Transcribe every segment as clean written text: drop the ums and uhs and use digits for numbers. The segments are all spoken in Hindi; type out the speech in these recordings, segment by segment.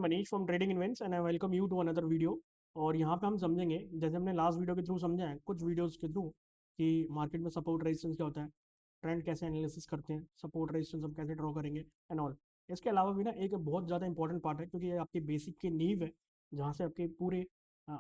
Manish from trading events and I welcome you to another video. और यहाँ पे हम समझेंगे, जैसे हमने लास्ट वीडियो के थ्रू समझा है कुछ वीडियोस के थ्रू, कि मार्केट में सपोर्ट रेजिस्टेंस क्या होता है, ट्रेंड कैसे एनालिसिस करते हैं, सपोर्ट रेजिस्टेंस हम कैसे ड्रॉ करेंगे एंड ऑल। इसके अलावा भी ना एक बहुत ज़्यादा इंपॉर्टेंट पार्ट है, क्योंकि ये आपकी बेसिक की नींव है, जहाँ से आपके पूरे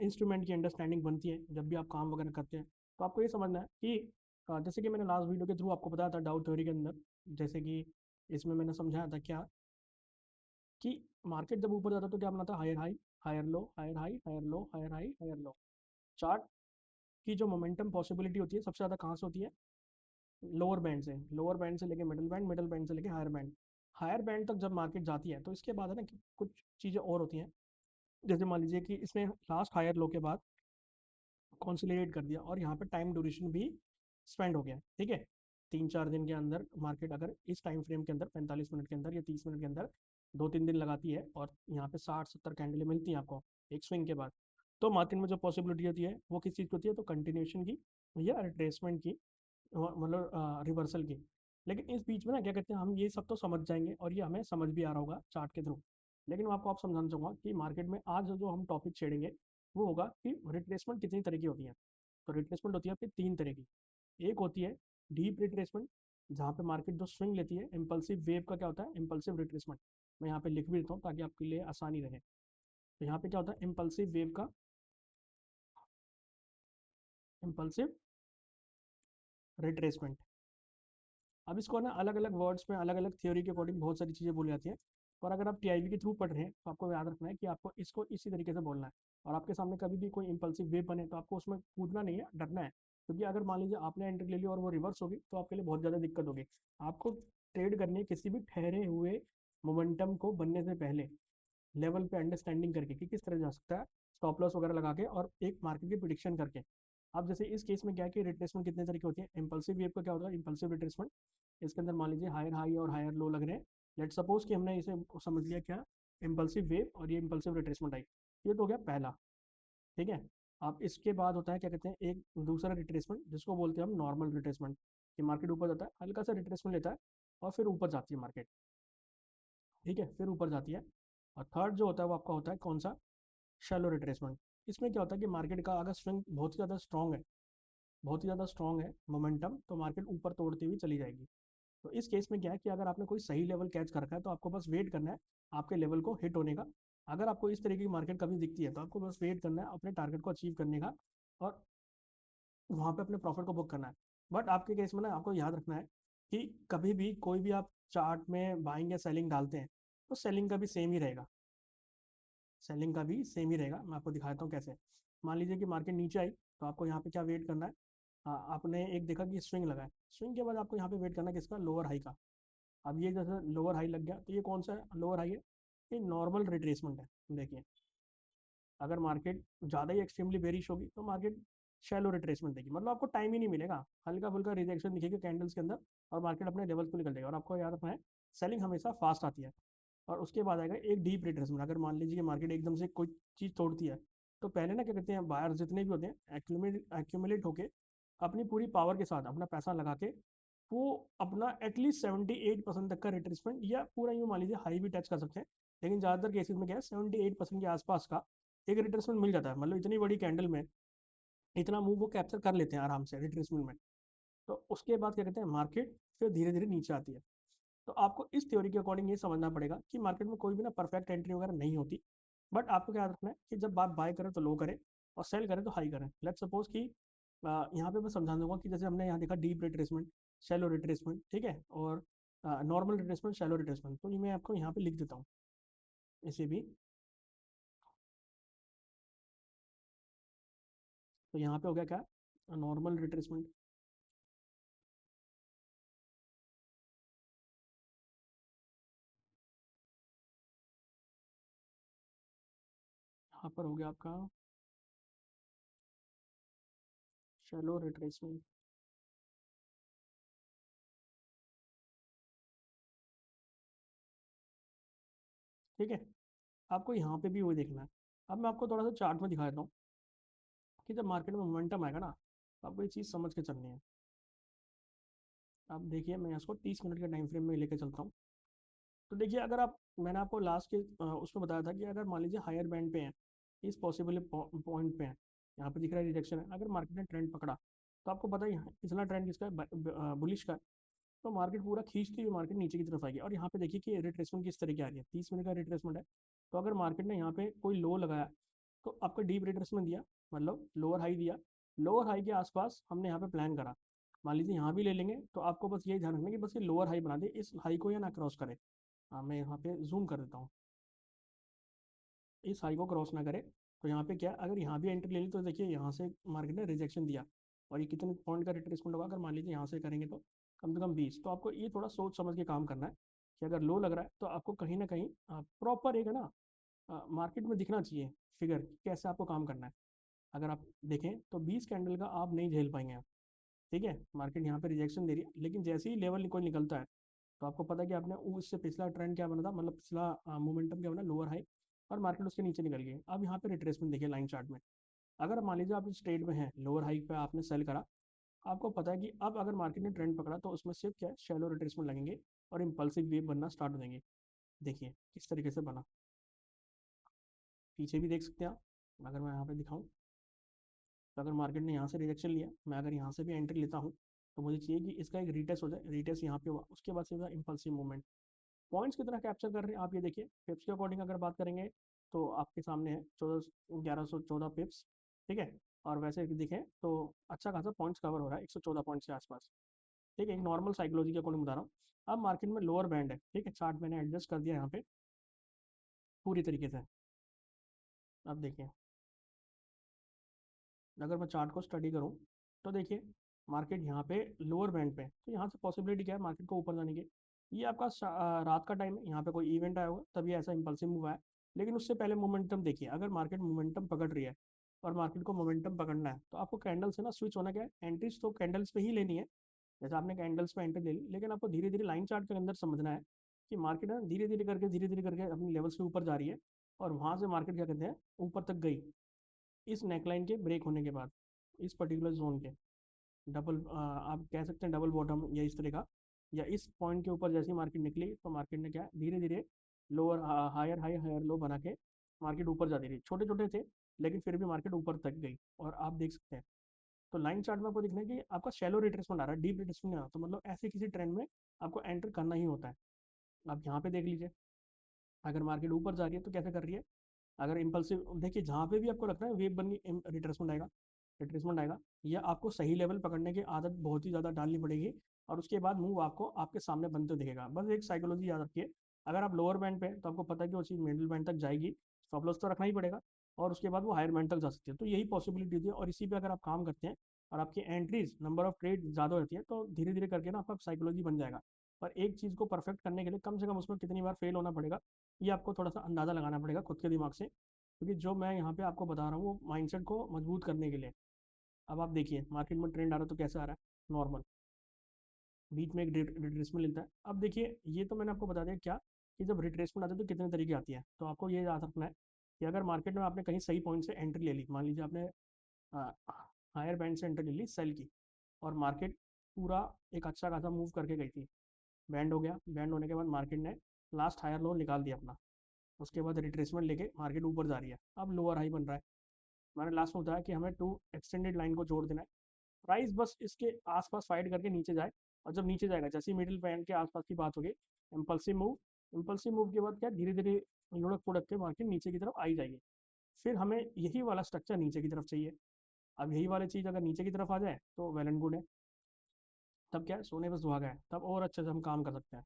इंस्ट्रूमेंट की अंडरस्टैंडिंग बनती है जब भी आप काम वगैरह करते हैं। तो आपको ये समझना है कि जैसे कि मैंने लास्ट वीडियो के थ्रू आपको बताया था डाउ थ्योरी के अंदर, जैसे कि इसमें मैंने समझाया था क्या, कि मार्केट जब ऊपर जाता है तो क्या बनाता है, higher high, higher low, higher high, higher low, higher high, higher low. Chart की जो मोमेंटम पॉसिबिलिटी होती है सबसे ज़्यादा कहाँ से होती है, लोअर बैंड से, लोअर बैंड से लेके मिडिल बैंड, मिडिल बैंड से लेके हायर बैंड। हायर बैंड तक जब मार्केट जाती है तो इसके बाद है ना कि कुछ चीज़ें और होती हैं। जैसे मान लीजिए कि इसने लास्ट हायर लो के बाद कॉन्सिलिडेट कर दिया और यहाँ पे टाइम ड्यूरेशन भी स्पेंड हो गया, ठीक है। 3-4 दिन के अंदर मार्केट अगर इस टाइम फ्रेम के अंदर 45 मिनट के अंदर या 30 मिनट के अंदर 2-3 दिन लगाती है और यहाँ पे 60-70 कैंडलें मिलती हैं आपको एक स्विंग के बाद, तो मार्केट में जो पॉसिबिलिटी होती है वो किस चीज़ की होती है, तो कंटिन्यूशन की या रिट्रेसमेंट की, मतलब रिवर्सल की। लेकिन इस बीच में ना क्या कहते हैं, हम ये सब तो समझ जाएंगे और ये हमें समझ भी आ रहा होगा चार्ट के थ्रू। लेकिन मैं आपको आप समझाना चाहूँगा कि मार्केट में आज जो हम टॉपिक छेड़ेंगे वो होगा कि रिट्रेसमेंट कितनी तरह की होती है। तो रिट्रेसमेंट होती है आपकी 3 तरह की। एक होती है डीप रिट्रेसमेंट, जहाँ पे मार्केट जो स्विंग लेती है। इम्पल्सिव वेव का क्या होता है, इम्पल्सिव रिट्रेसमेंट। मैं यहाँ पे लिख भी देता हूँ ताकि आपके लिए आसानी रहे। तो यहाँ पे क्या होता है, इम्पल्सिव वेव का, इम्पल्सिव रिट्रेसमेंट। अब इसको ना अलग अलग वर्ड्स में अलग अलग थ्योरी के अकॉर्डिंग बहुत सारी चीज़ें बोली जाती हैं। और अगर आप टीआईबी के थ्रू पढ़ रहे हैं तो आपको याद रखना है कि आपको इसको इसी तरीके से बोलना है। और आपके सामने कभी भी कोई इंपल्सिव वेव बने तो आपको उसमें कूदना नहीं है, डरना है। क्योंकि अगर मान लीजिए आपने एंट्री ले ली और वो रिवर्स होगी तो आपके लिए बहुत ज़्यादा दिक्कत होगी। आपको ट्रेड करनी है किसी भी ठहरे हुए मोमेंटम को बनने से पहले, लेवल पे अंडरस्टैंडिंग करके कि किस तरह जा सकता है, स्टॉप लॉस वगैरह लगा के और एक मार्केट की प्रिडिक्शन करके। अब जैसे इस केस में क्या है कि रिट्रेसमेंट कितने तरीके होती है। इंपल्सिव वेव का क्या होता है, इंपल्सिव रिट्रेसमेंट, इसके अंदर मान लीजिए हायर हाई और हायर लो लग रहे हैं। लेट सपोज कि हमने इसे समझ लिया क्या, इंपल्सिव वेव और ये इंपल्सिव रिट्रेसमेंट आई। ये तो हो गया पहला, ठीक है। अब इसके बाद होता है क्या कहते हैं, एक दूसरा रिट्रेसमेंट जिसको बोलते हैं हम नॉर्मल रिट्रेसमेंट, कि मार्केट ऊपर जाता है, हल्का सा रिट्रेसमेंट लेता है और फिर ऊपर जाती है मार्केट, ठीक है, फिर ऊपर जाती है। और थर्ड जो होता है वो आपका होता है कौन सा, शैलो रिट्रेसमेंट। इसमें क्या होता है कि मार्केट का अगर स्विंग बहुत ही ज़्यादा स्ट्रॉन्ग है, बहुत ही ज़्यादा स्ट्रॉन्ग है मोमेंटम, तो मार्केट ऊपर तोड़ती हुई चली जाएगी। तो इस केस में क्या है कि अगर आपने कोई सही लेवल कैच कर रखा है तो आपको बस वेट करना है आपके लेवल को हिट होने का। अगर आपको इस तरीके की मार्केट कभी दिखती है तो आपको बस वेट करना है अपने टारगेट को अचीव करने का, और वहाँ पे अपने प्रॉफिट को बुक करना है। बट आपके केस में ना आपको याद रखना है कि कभी भी कोई भी आप चार्ट में बाइंग या सेलिंग डालते हैं तो सेलिंग का भी सेम ही रहेगा, सेलिंग का भी सेम ही रहेगा। मैं आपको दिखाता हूँ कैसे। मान लीजिए कि मार्केट नीचे आई तो आपको यहाँ पे क्या वेट करना है, आपने एक देखा कि स्विंग लगा है, स्विंग के बाद आपको यहाँ पे वेट करना है किसका, लोअर हाई का। अब ये जैसे लोअर हाई लग गया तो ये कौन सा लोअर हाई है, ये नॉर्मल रिट्रेसमेंट है। देखिए अगर मार्केट ज़्यादा ही एक्सट्रीमली बेरिश होगी तो मार्केट शैलो रिट्रेसमेंट देगी, मतलब आपको टाइम ही नहीं मिलेगा, हल्का फुल्का रिजेक्शन दिखेगा कैंडल्स के अंदर और मार्केट अपने लेवल को निकल जाएगा। और आपको याद रखना है सेलिंग हमेशा फास्ट आती है। और उसके बाद आएगा एक डीप रिट्रेसमेंट। अगर मान लीजिए कि मार्केट एकदम से कोई चीज़ तोड़ती है तो पहले ना क्या कहते हैं, बायर जितने भी होते हैं एक्यूमुलेट होके अपनी पूरी पावर के साथ अपना पैसा लगा के वो अपना एटलीस्ट 78% तक का रिट्रेसमेंट, या पूरा यूँ मान लीजिए हाई भी टच कर सकते हैं। लेकिन ज़्यादातर केसेस में क्या है, 78% के आसपास का एक रिट्रेसमेंट मिल जाता है। मतलब इतनी बड़ी कैंडल में इतना मूव वो कैप्चर कर लेते हैं आराम से रिट्रेसमेंट में। तो उसके बाद क्या कहते हैं, मार्केट फिर धीरे धीरे नीचे आती है। तो आपको इस थ्योरी के अकॉर्डिंग ये समझना पड़ेगा कि मार्केट में कोई भी ना परफेक्ट एंट्री वगैरह नहीं होती। बट आपको क्या याद रखना है कि जब आप बाय करें तो लो करें और सेल करें तो हाई करें। लेट्स सपोज कि यहाँ पे मैं समझा दूंगा कि जैसे हमने यहाँ देखा डीप रिट्रेसमेंट, शैलो रिट्रेसमेंट, ठीक है, और नॉर्मल रिट्रेसमेंट, शैलो रिट्रेसमेंट। तो ये मैं आपको यहाँ पे लिख देता हूँ इसे भी। तो यहाँ पे हो गया क्या, नॉर्मल रिट्रेसमेंट। यहाँ पर हो गया आपका शैलो रिट्रेसमेंट, ठीक है। आपको यहाँ पे भी वही देखना है। अब मैं आपको थोड़ा सा चार्ट में दिखा देता हूँ कि जब मार्केट में मोमेंटम आएगा ना तो आपको ये चीज़ समझ के चलनी है। अब देखिए मैं इसको 30 मिनट के टाइम फ्रेम में लेके चलता हूँ। तो देखिए अगर आप, मैंने आपको लास्ट के उसमें बताया था कि अगर मान लीजिए हायर बैंड पे हैं, इस पॉसिबल पॉइंट पे हैं, यहाँ पे दिख रहा है रिजेक्शन है, अगर मार्केट ने ट्रेंड पकड़ा तो आपको पता ही है पिछला ट्रेंड किसका है, बुलिश का है। तो मार्केट पूरा खींचती हुई मार्केट नीचे की तरफ आएगी। और यहाँ पे देखिए कि रिट्रेसमेंट किस तरह की आ रही है, 30 मिनट का रिट्रेसमेंट है। तो अगर मार्केट ने यहाँ पे कोई लो लगाया तो आपका डीप रिट्रेसमेंट दिया, मतलब लोअर हाई दिया, लोअर हाई के आसपास हमने यहाँ पे प्लान करा, मान लीजिए यहाँ भी ले लेंगे, तो आपको बस यही ध्यान रखना कि बस ये लोअर हाई बना दे, इस हाई को या ना क्रॉस करे। हाँ, मैं यहाँ पे जूम कर देता हूँ, इस हाई को क्रॉस ना करे। तो यहाँ पे क्या, अगर यहाँ भी एंट्री ले ली तो देखिए यहाँ से मार्केट ने रिजेक्शन दिया, और ये कितने पॉइंट का रिट्रेसमेंट होगा, अगर मान लीजिए यहाँ से करेंगे तो कम से कम 20। तो आपको ये थोड़ा सोच समझ के काम करना है कि अगर लो लग रहा है तो आपको कहीं ना कहीं प्रॉपर एक है ना, मार्केट में दिखना चाहिए फिगर कैसे आपको काम करना है। अगर आप देखें तो 20 कैंडल का आप नहीं झेल पाएंगे आप, ठीक है। मार्केट यहाँ पे रिजेक्शन दे रही है, लेकिन जैसे ही लेवल कोई निकलता है तो आपको पता है कि आपने उससे पिछला ट्रेंड क्या बना था, मतलब पिछला मोमेंटम क्या बना, लोअर हाई, और मार्केट उसके नीचे निकल गई। अब यहाँ पे रिट्रेसमेंट देखिए लाइन चार्ट में, अगर मान लीजिए आप इस ट्रेड में हैं, लोअर हाई पे आपने सेल करा, आपको पता है कि अब अगर मार्केट ने ट्रेंड पकड़ा तो उसमें सिर्फ क्या है, शैलो रिट्रेसमेंट लगेंगे और इम्पल्सिव वेव बनना स्टार्ट हो जाएंगे। देखिए किस तरीके से बना, पीछे भी देख सकते हैं आप। अगर मैं यहाँ पे दिखाऊँ तो अगर मार्केट ने यहाँ से रिजेक्शन लिया, मैं अगर यहाँ से भी एंट्री लेता हूँ, तो मुझे चाहिए कि इसका एक रीटेस्ट हो जाए, रीटेस्ट यहाँ पे हुआ, उसके बाद सीधा इम्पल्सिव मूवमेंट। पॉइंट्स की तरह कैप्चर कर रहे हैं आप, ये देखिए पिप्स के अकॉर्डिंग अगर बात करेंगे तो आपके सामने है 1114 पिप्स, ठीक है। और वैसे दिखें तो अच्छा खासा पॉइंट्स कवर हो रहा है, 114 पॉइंट्स के आसपास, ठीक है। एक नॉर्मल साइकोलॉजी के अकॉर्डिंग बता रहा हूँ। अब मार्केट में लोअर बैंड है, ठीक है, चार्ट मैंने एडजस्ट कर दिया यहाँ पे पूरी तरीके से। अब देखिए अगर मैं चार्ट को स्टडी करूँ तो देखिए मार्केट यहाँ पे लोअर बैंड पे है, तो यहाँ से पॉसिबिलिटी क्या है मार्केट को ऊपर जाने की। ये आपका रात का टाइम है, यहाँ पे कोई इवेंट आया होगा तभी ऐसा इंपल्सिव मूव आया। लेकिन उससे पहले मोमेंटम देखिए, अगर मार्केट मोमेंटम पकड़ रही है और मार्केट को मोमेंटम पकड़ना है तो आपको कैंडल से ना स्विच होना, क्या है, एंट्रीज तो कैंडल्स पे ही लेनी है। जैसे आपने कैंडल्स पे एंट्री ले ली, लेकिन आपको धीरे धीरे लाइन चार्ट के अंदर समझना है कि मार्केट है धीरे धीरे करके अपने लेवल से ऊपर जा रही है, और वहाँ से मार्केट क्या कहते हैं ऊपर तक गई, इस नेकलाइन के ब्रेक होने के बाद, इस पर्टिकुलर जोन के डबल, आप कह सकते हैं डबल बॉटम या इस तरह का, या इस पॉइंट के ऊपर जैसे ही मार्केट निकली तो मार्केट ने क्या धीरे धीरे lower higher high higher low बना के मार्केट ऊपर जाती रही, छोटे छोटे थे लेकिन फिर भी मार्केट ऊपर तक गई, और आप देख सकते हैं। तो लाइन चार्ट में आपको दिखना है कि आपका शैलो रिट्रेसमेंट आ रहा है, डीप रिट्रेसमेंट नहीं आ रहा, तो मतलब ऐसे किसी ट्रेंड में आपको एंटर करना ही होता है। आप यहाँ पे देख लीजिए, अगर मार्केट ऊपर जा रही है तो कैसे कर रही है, अगर इम्पल्सिव देखिए जहाँ पे भी आपको लगता है वेव बन गई, रिट्रेसमेंट आएगा, रिट्रेसमेंट आएगा, या आपको सही लेवल पकड़ने की आदत बहुत ही ज़्यादा डालनी पड़ेगी, और उसके बाद मूव आपको आपके सामने बनते दिखेगा। बस एक साइकोलॉजी याद रखिए, अगर आप लोअर बैंड पे हैं तो आपको पता है कि वो चीज़ मिडिल बैंड तक जाएगी, स्टॉप लॉस तो रखना ही पड़ेगा, और उसके बाद वो हायर बैंड तक जा सकती है। तो यही पॉसिबिलिटी है, और इसी पे अगर आप काम करते हैं और आपकी एंट्रीज नंबर ऑफ ट्रेड ज़्यादा होती है तो धीरे धीरे करके ना आपका साइकोलॉजी बन जाएगा। पर एक चीज़ को परफेक्ट करने के लिए कम से कम उसमें कितनी बार फेल होना पड़ेगा, ये आपको थोड़ा सा अंदाज़ा लगाना पड़ेगा खुद के दिमाग से, क्योंकि जो मैं यहाँ पे आपको बता रहा हूँ वो माइंडसेट को मजबूत करने के लिए। अब आप देखिए मार्केट में ट्रेंड आ रहा है तो कैसे आ रहा है, नॉर्मल, बीच में एक रिट्रेसमेंट लेता है। अब देखिए ये तो मैंने आपको बता दिया क्या, कि जब रिट्रेसमेंट आती है तो कितने तरीके आती है, तो आपको ये याद रखना है कि अगर मार्केट में आपने कहीं सही पॉइंट से एंट्री ले ली, मान लीजिए आपने हायर बैंड से एंट्री ले ली सेल की, और मार्केट पूरा एक अच्छा खासा मूव करके गई थी, बैंड हो गया, बैंड होने के बाद मार्केट ने लास्ट हायर लो निकाल दिया अपना, उसके बाद रिट्रेसमेंट लेके मार्केट ऊपर जा रही है, अब लोअर हाई बन रहा है। मैंने लास्ट में बताया कि हमें टू एक्सटेंडेड लाइन को जोड़ देना है, प्राइस बस इसके आसपास फाइट करके नीचे जाए, और जब नीचे जाएगा जैसे ही मिडिल बैंड के आसपास की बात होगी, इम्पल्सिव मूव, इम्पल्सिव मूव के बाद क्या धीरे धीरे लुढ़क पुढ़क के मार्केट नीचे की तरफ आई जाएगी। फिर हमें यही वाला स्ट्रक्चर नीचे की तरफ चाहिए। अब यही वाली चीज़ अगर नीचे की तरफ आ जाए तो वेल एंड गुड है, तब क्या है सोने पर सुहागा है, तब और अच्छे से हम काम कर सकते हैं।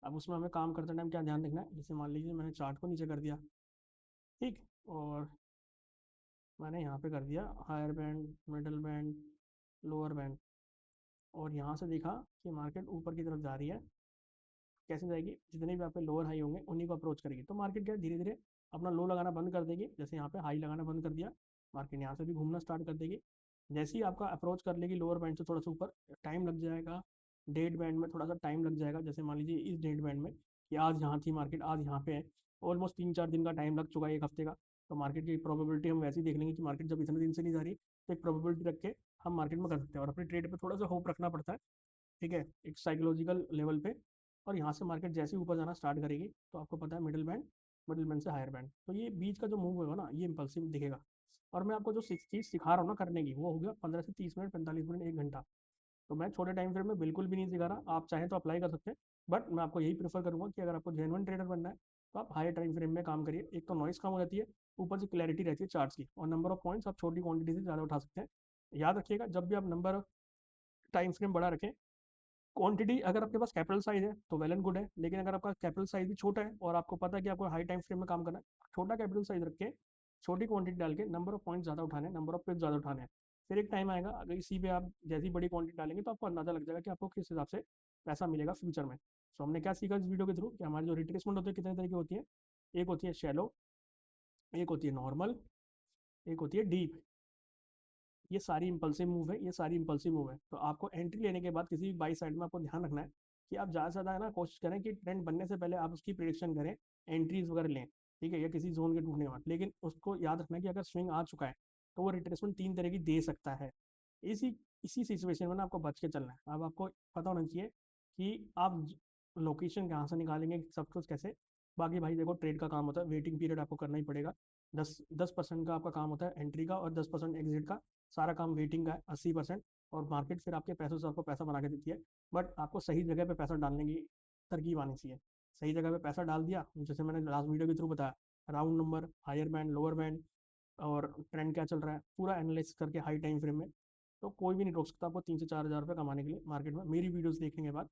अब उसमें हमें काम करते टाइम क्या ध्यान रखना है, जैसे मान लीजिए मैंने चार्ट को नीचे कर दिया, ठीक, और मैंने यहाँ पे कर दिया higher band, middle band, lower band, और यहाँ से देखा कि मार्केट ऊपर की तरफ जा रही है, कैसे जाएगी, जितने भी आपके लोअर हाई होंगे उन्हीं को अप्रोच करेगी, तो मार्केट क्या धीरे धीरे अपना लो लगाना बंद कर देगी, जैसे यहाँ पे हाई लगाना बंद कर दिया, मार्केट यहाँ से भी घूमना स्टार्ट कर देगी। जैसे ही आपका अप्रोच कर लेगी लोअर बैंड से थोड़ा सा ऊपर, टाइम लग जाएगा, डेट बैंड में थोड़ा सा टाइम लग जाएगा, जैसे मान लीजिए इस डेट बैंड में कि आज यहाँ थी मार्केट, आज यहाँ पे है, ऑलमोस्ट 3-4 दिन का टाइम लग चुका है, एक हफ्ते का। तो मार्केट की प्रोबेबिलिटी हम वैसे ही देख लेंगे कि मार्केट जब इतने दिन से नहीं जा रही, तो एक प्रोबेबिलिटी रख के हम मार्केट में कर सकते हैं, और अपने ट्रेड पे थोड़ा सा होप रखना पड़ता है, ठीक है, एक साइकोलॉजिकल लेवल पे। और यहाँ से मार्केट जैसे ही ऊपर जाना स्टार्ट करेगी तो आपको पता है मिडिल बैंड से हायर बैंड, तो ये बीच का जो मूव होगा ना ये इंपल्सिव दिखेगा। और मैं आपको जो चीज़ सिखा रहा हूँ ना करने की, वो हो गया 15 से 30 मिनट, 45 मिनट, 1 घंटा। तो मैं छोटे टाइम फ्रेम में बिल्कुल भी नहीं सिखा रहा, आप चाहें तो अप्लाई कर सकते हैं। बट मैं आपको यही प्रेफर करूंगा कि अगर आपको जेन्युइन ट्रेडर बनना है तो आप हाई टाइम फ्रेम में काम करिए। एक तो नॉइस कम हो जाती है, ऊपर से क्लैरिटी रहती है चार्ट्स की, और नंबर ऑफ पॉइंट्स आप छोटी क्वांटिटी से ज़्यादा उठा सकते हैं। याद रखिएगा, जब भी आप नंबर टाइम फ्रेम बड़ा रखें, क्वांटिटी अगर आपके पास कैपिटल साइज है तो वेल एंड गुड है, लेकिन अगर आपका कैपिटल साइज भी छोटा है और आपको पता है कि आपको हाई टाइम फ्रेम में काम करना है, छोटा कैपिटल साइज रख के छोटी क्वांटिटी डाल के नंबर ऑफ पॉइंट ज़्यादा उठाने, नंबर ऑफ पिप ज़्यादा उठाने हैं। फिर एक टाइम आएगा, अगर इसी पे आप जैसी बड़ी क्वांटिटी डालेंगे तो आपको अंदाजा लग जाएगा कि आपको किस हिसाब से पैसा मिलेगा फ्यूचर में। सो हमने क्या सीखा इस वीडियो के थ्रू, कि हमारी जो रिट्रेसमेंट होती है कितने तरह की होती है। एक होती है शैलो, एक होती है नॉर्मल, एक होती है डीप। ये सारी इंपल्सिव मूव है, ये सारी इंपल्सिव मूव है। तो आपको एंट्री लेने के बाद किसी भी बाई साइड में आपको ध्यान रखना है कि आप ज़्यादा से ज़्यादा है ना कोशिश करें कि ट्रेंड बनने से पहले आप उसकी प्रिडिक्शन करें, एंट्रीज वगैरह लें, ठीक है, या किसी जोन के टूटने के बाद। लेकिन उसको याद रखना है कि अगर स्विंग आ चुका है तो वो रिट्रेसमेंट 3 तरह की दे सकता है। इसी इसी सिचुएशन में ना आपको बच के चलना है। अब आपको पता होना चाहिए कि आप लोकेशन कहाँ से निकालेंगे, सब कुछ कैसे। बाकी भाई देखो, ट्रेड का काम होता है, वेटिंग पीरियड आपको करना ही पड़ेगा। 10% का आपका काम होता है एंट्री का और 10% एग्जिट का। सारा काम वेटिंग का है 80%। और मार्केट फिर आपके पैसों से आपको पैसा बना के देती है। बट आपको सही जगह पे पैसा डालने की तरकीब आनी चाहिए। सही जगह पे पैसा डाल दिया, जैसे मैंने लास्ट वीडियो के थ्रू बताया, round number, higher band, lower band, और ट्रेंड क्या चल रहा है पूरा एनालाइज करके हाई टाइम फ्रेम में, तो कोई भी नहीं रोक सकता आपको 3 से 4 हज़ार रुपये कमाने के लिए मार्केट में, मेरी वीडियोस देखने के बाद।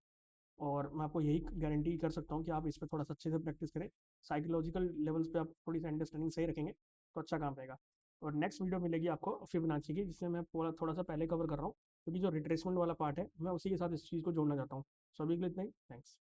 और मैं आपको यही गारंटी कर सकता हूँ कि आप इस पर थोड़ा सा अच्छे से प्रैक्टिस करें, साइकोलॉजिकल लेवल्स पे आप थोड़ी सी अंडरस्टैंडिंग सही रखेंगे तो अच्छा काम रहेगा। और नेक्स्ट वीडियो मिलेगी आपको फिबोनाची की, जिसमें मैं पूरा थोड़ा सा पहले कवर कर रहा हूँ, क्योंकि जो रिट्रेसमेंट वाला पार्ट है मैं उसी के साथ इस चीज़ को जोड़ना चाहता हूँ। सो अभी के लिए इतना ही, थैंक्स।